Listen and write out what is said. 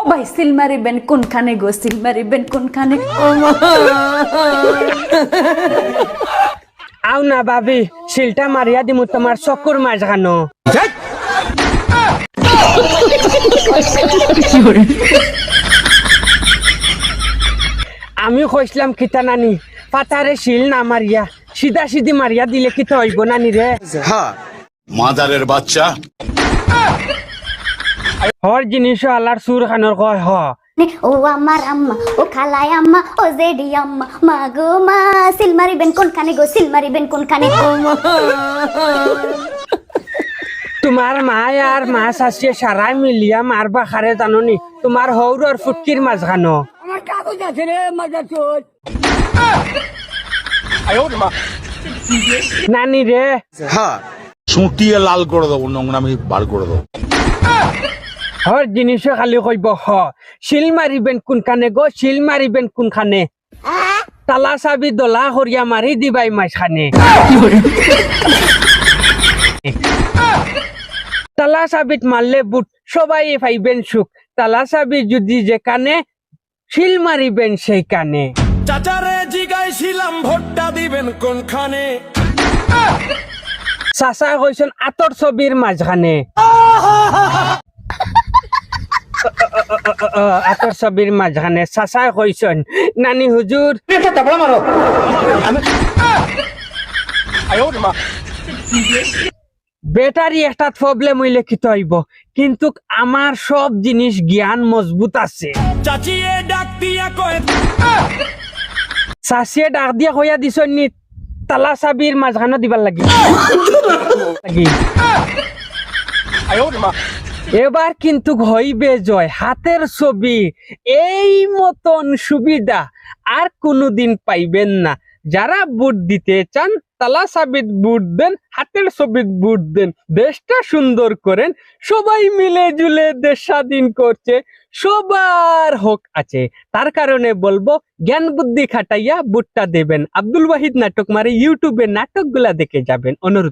ও ভাই সিল মারিবেন কোনখানে গো, সিল মারিবেন কোনখানে? আও না ভাবি, শিলটা মারিয়া দিমু তোমার চকুর মাঝখানো। আমি কইছিলাম কিতা নানি, পাতারে শিল না মারিয়া সিধা সিধি মারিয়া দিলে কিতা হইব নানি রে? মাদারের বাচ্চা। হর জিনিস আল্লাহর সুর খানোর কয় হ। ও আমার আম্মা, ও খালাই আম্মা, ও জেডি আম্মা, মা গো মা, সিল মারিবেন কোনখানে গো, সিল মারিবেন কোনখানে? তোমার মা আর মা শাশিয়ে সারাই মিলিয়া মারবা খারে জাননি তোমার হৌরর ফুটকির মাঝখানো। নানি রে চুটিয়ে লাল করে দেবো, নোংরামি বার করে দেবো। হর জিনিস খালি কইব হ। শিল মারিবেন কোনখানে গো, শিল মারিবেন কোনখানে? তালা চাবি দলা হরিয়া মারি দিবাই মাঝখানে। তালা চাবিত মারলে বুট সবাই পাইবেন সুখ, তালা চাবি যদি যেখানে শিল মারিবেন সেইখানে। চাচারে জিগাইছিলাম ভোটটা দিবেন কোনখানে? চাচা কইছেন আতর ছবির মাঝখানে। আতর ছবির মাঝখানে চাচা কইছেন। নানি হুজুর ব্যাটারি একটা প্রবলেম হইলে কিতো হইব, কিন্তু আমার সব জিনিস জ্ঞান মজবুত আছে। চাচিয়ে ডাক দিয়া কয় চাচিয়ে ডাক দিয়া কইয়া দিছন নি তালা চাবির মাঝখানে দিবার লাগি। এবার কিন্তু হইবে জয়, হাতের ছবি এই মতন সুবিধা আর কোনোদিন পাইবেন না। যারা ভোট দিতে চান তালা চাবিত ভোট দেন, হাতের ছবিত ভোট দেন, দেশটা সুন্দর করেন। সবাই মিলে জুলে দেশ স্বাধীন করছে, সবার হক আছে। তার কারণে বলবো জ্ঞান বুদ্ধি খাটাইয়া ভোটটা দেবেন। আব্দুল ওয়াহিদ নাটক মারে ইউটিউবে নাটকগুলা দেখে যাবেন, অনুরোধ।